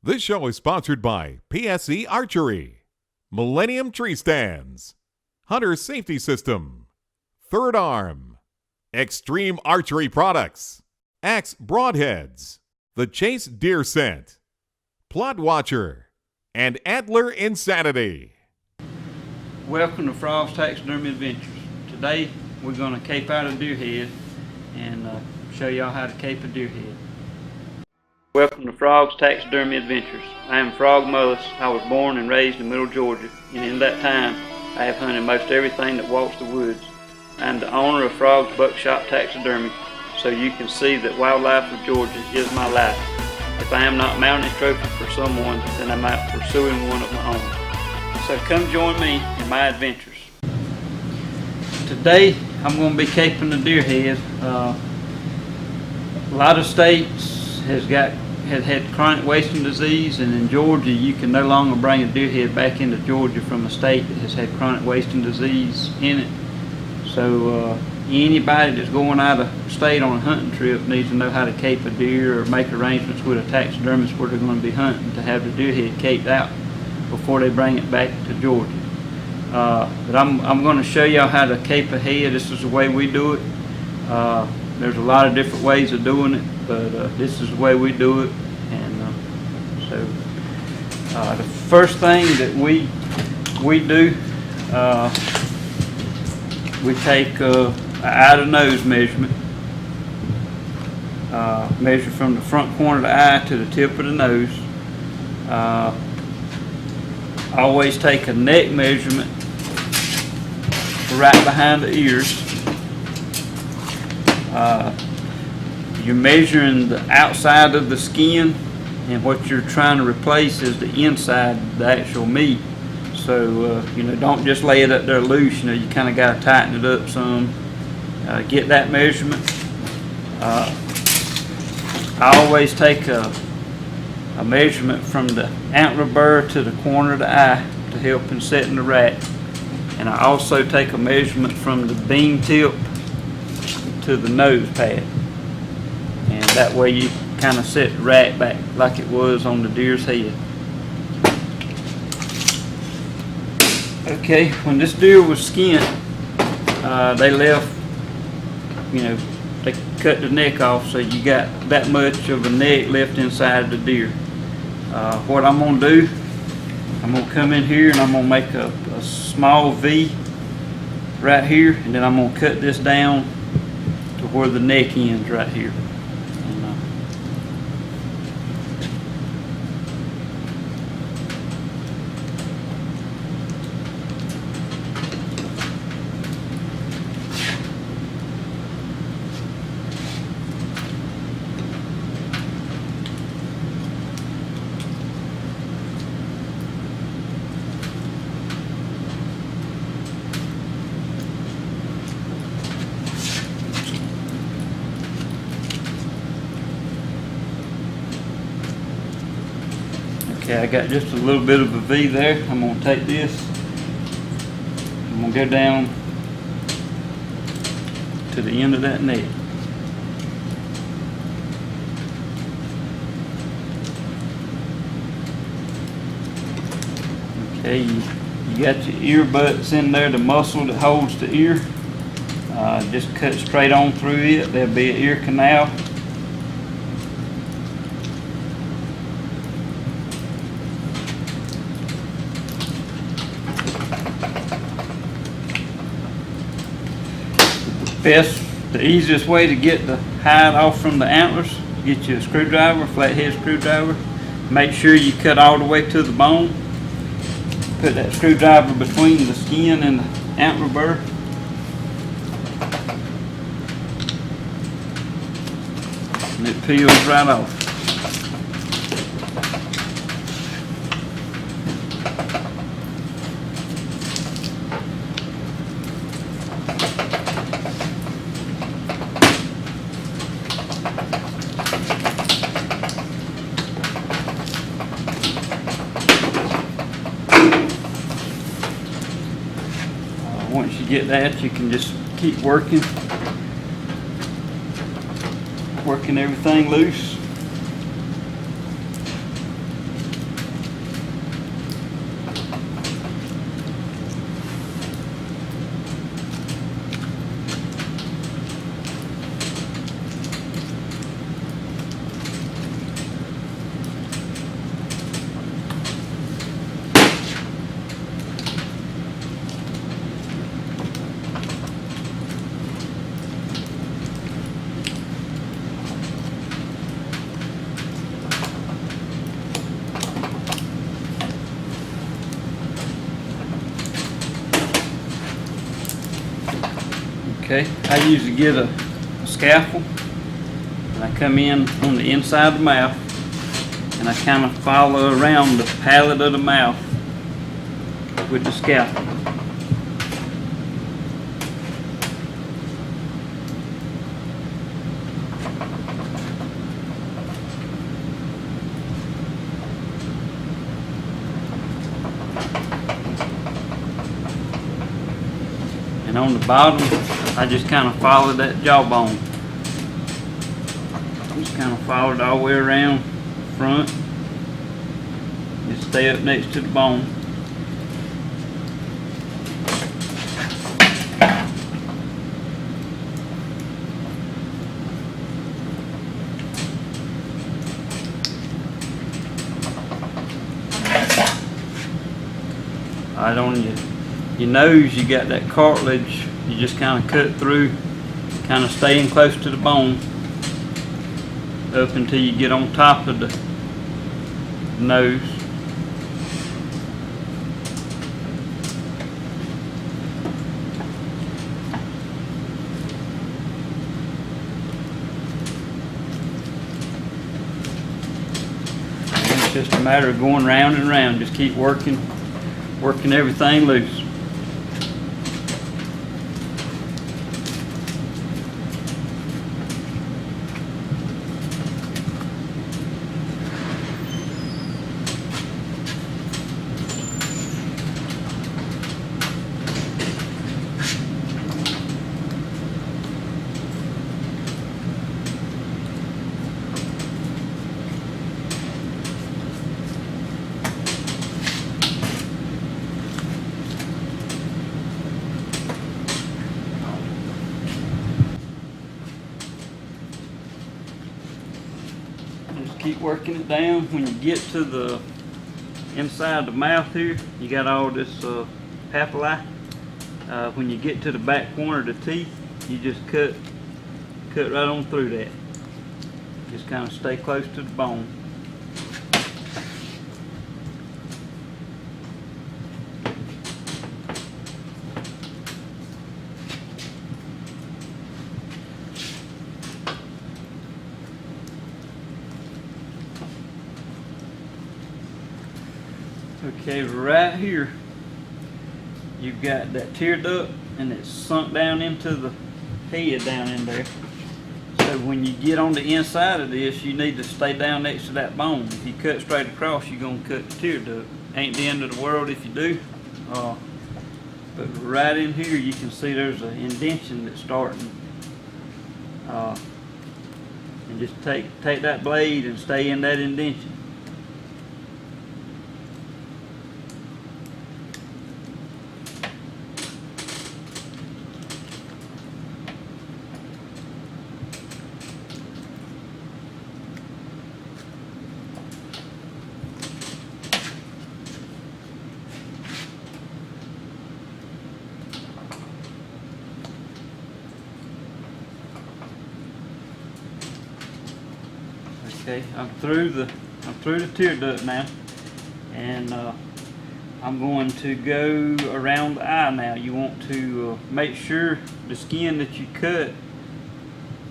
This show is sponsored by PSE Archery, Millennium Tree Stands, Hunter Safety System, Third Arm, Extreme Archery Products, Axe Broadheads, The Chase Deer Scent, Plot Watcher, and Antler Insanity. Welcome to Frog's Taxidermy Adventures. Today we're going to cape out a deer head and show y'all how to cape a deer head. Welcome to Frog's Taxidermy Adventures. I am Frog Mullis. I was born and raised in Middle Georgia, and in that time I have hunted most everything that walks the woods. I am the owner of Frog's Buckshot Taxidermy, so you can see that wildlife of Georgia is my life. If I am not mounting a trophy for someone, then I'm out pursuing one of my own. So come join me in my adventures. Today I'm going to be caping the deer head. A lot of states has had chronic wasting disease, and in Georgia you can no longer bring a deer head back into Georgia from a state that has had chronic wasting disease in it. So anybody that's going out of state on a hunting trip needs to know how to cape a deer or make arrangements with a taxidermist where they're going to be hunting to have the deer head caped out before they bring it back to Georgia. But I'm going to show y'all how to cape a head. This is the way we do it. There's a lot of different ways of doing it, but this is the way we do it. And so the first thing that we do, we take an eye to nose measurement. Measure from the front corner of the eye to the tip of the nose. Always take a neck measurement right behind the ears. You're measuring the outside of the skin, and what you're trying to replace is the inside, the actual meat. So don't just lay it up there loose. You kind of got to tighten it up some. Get that measurement. I always take a measurement from the antler burr to the corner of the eye to help in setting the rack. And I also take a measurement from the beam tip to the nose pad. And that way you kind of set the rack back like it was on the deer's head. Okay, when this deer was skinned, they left, they cut the neck off, so you got that much of a neck left inside of the deer. What I'm going to do, I'm going to come in here and I'm going to make a small V right here, and then I'm going to cut this down to where the neck ends right here. Okay, I got just a little bit of a V there. I'm going to take this, I'm going to go down to the end of that neck. Okay, you got your ear butts in there, the muscle that holds the ear. Just cut straight on through it. There'll be an ear canal. The easiest way to get the hide off from the antlers, get you a screwdriver, flathead screwdriver. Make sure you cut all the way to the bone. Put that screwdriver between the skin and the antler burr. And it peels right off. Once you get that, you can just keep working everything loose. Okay, I usually get a scalpel and I come in on the inside of the mouth and I kind of follow around the palate of the mouth with the scalpel. And on the bottom, I just kind of follow that jawbone. Just kind of follow it all the way around front. Just stay up next to the bone. Right on your nose, you got that cartilage. You just kind of cut through, kind of staying close to the bone up until you get on top of the nose. And it's just a matter of going round and round. Just keep working everything loose. Keep working it down. When you get to the inside the mouth here, you got all this papillae. When you get to the back corner of the teeth, you just cut right on through that. Just kind of stay close to the bone. Okay, right here, you've got that tear duct and it's sunk down into the head down in there. So when you get on the inside of this, you need to stay down next to that bone. If you cut straight across, you're going to cut the tear duct. Ain't the end of the world if you do. But right in here, you can see there's an indentation that's starting. And just take that blade and stay in that indentation. Okay, I'm through the tear duct now, and I'm going to go around the eye now. You want to make sure the skin that you cut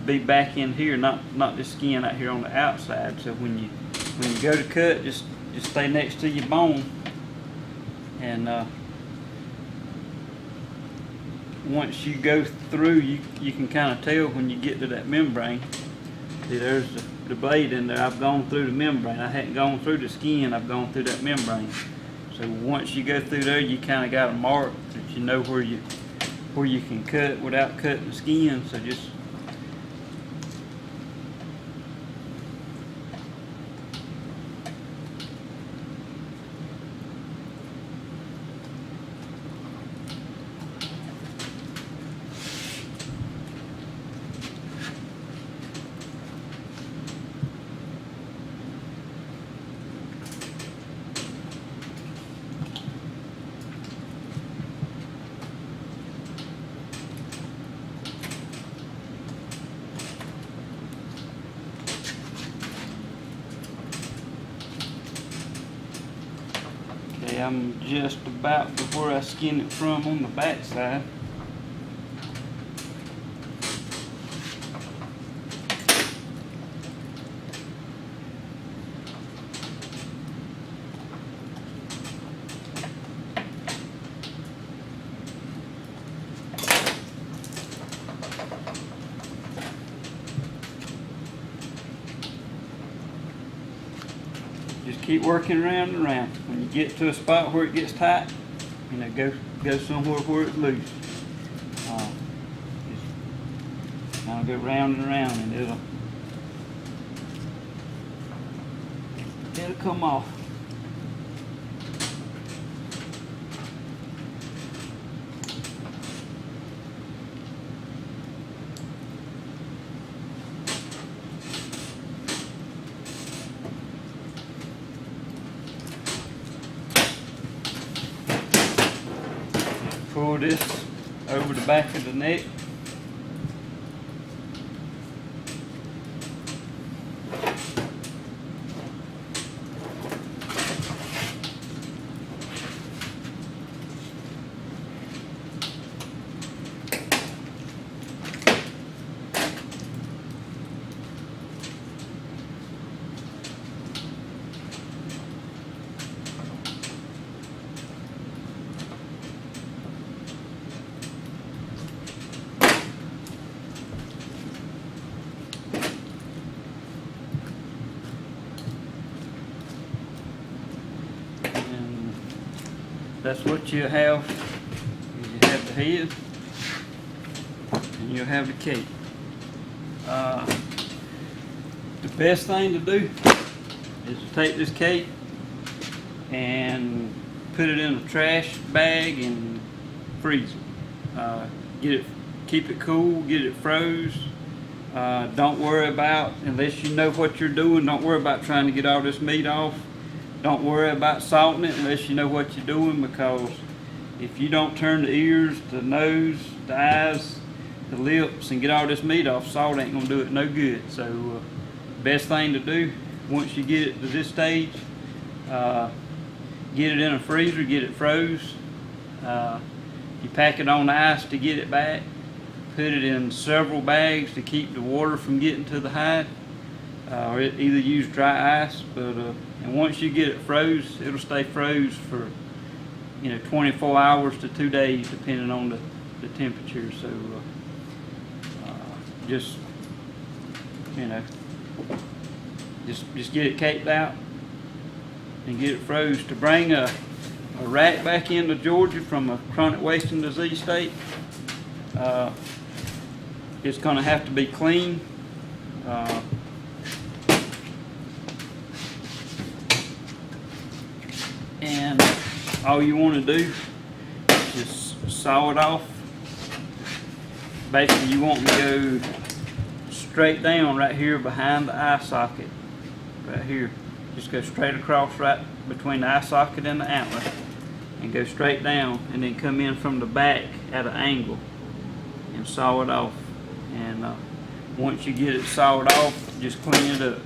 be back in here, not the skin out here on the outside. So when you go to cut, just stay next to your bone, and once you go through, you can kind of tell when you get to that membrane. See, there's the blade in there. I've gone through the membrane. I hadn't gone through the skin. I've gone through that membrane. So once you go through there, you kind of got a mark that you know where you can cut without cutting the skin. So just I'm just about to where I skin it from on the back side. just keep working around and around. When you get to a spot where it gets tight, you know, go somewhere where it's loose. Just kind of go round and around, and it'll come off. Pull this over the back of the neck. That's what you have. You have the head, and you'll have the cape. The best thing to do is to take this cape and put it in a trash bag and freeze it. Keep it cool, get it froze. Don't worry about, unless you know what you're doing, don't worry about trying to get all this meat off. Don't worry about salting it unless you know what you're doing, because if you don't turn the ears, the nose, the eyes, the lips, and get all this meat off, salt ain't gonna do it no good. So best thing to do, once you get it to this stage, get it in a freezer, get it froze. You pack it on ice to get it back. Put it in several bags to keep the water from getting to the hide. Or either use dry ice, but and once you get it froze, it'll stay froze for 24 hours to 2 days, depending on the temperature. So just get it caped out and get it froze. To bring a rack back into Georgia from a chronic wasting disease state, it's going to have to be clean. And all you want to do is just saw it off. Basically, you want to go straight down right here behind the eye socket. Right here. Just go straight across right between the eye socket and the antler. And go straight down, and then come in from the back at an angle and saw it off. And once you get it sawed off, just clean it up.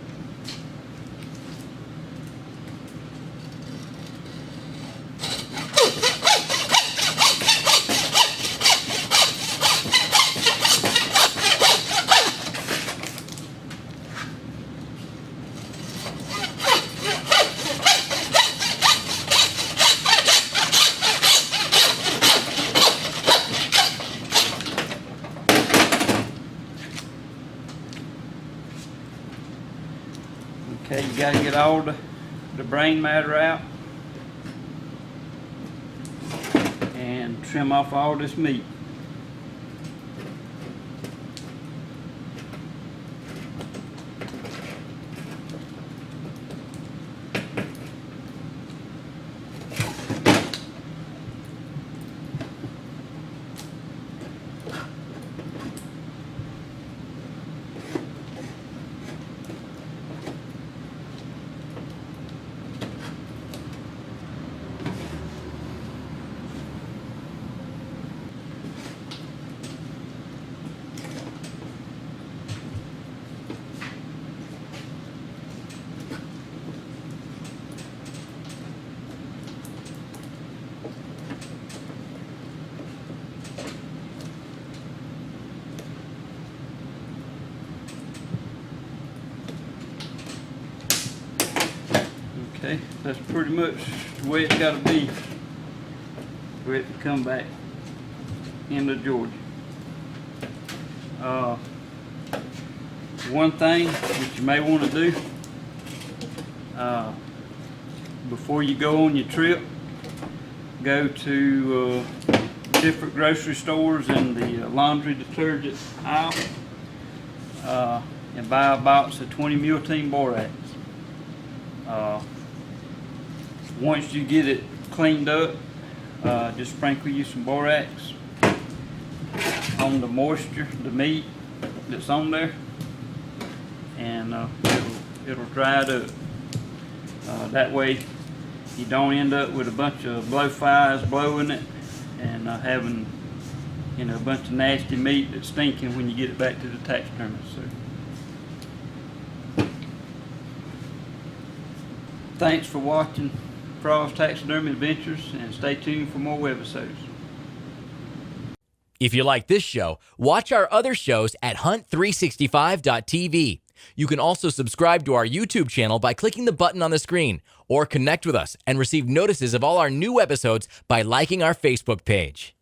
Okay, you got to get all the brain matter out and trim off all this meat. Okay, that's pretty much the way it's got to be for it to come back into Georgia. One thing that you may want to do, before you go on your trip, go to different grocery stores in the laundry detergent aisle and buy a box of 20 Mule Team Borax. Once you get it cleaned up, just sprinkle you some borax on the moisture, the meat that's on there, and it'll dry it up. That way you don't end up with a bunch of blowflies blowing it and having a bunch of nasty meat that's stinking when you get it back to the taxidermist. So, thanks for watching Frost Taxidermy Adventures, and stay tuned for more webisodes. If you like this show, watch our other shows at hunt365.tv. You can also subscribe to our YouTube channel by clicking the button on the screen, or connect with us and receive notices of all our new episodes by liking our Facebook page.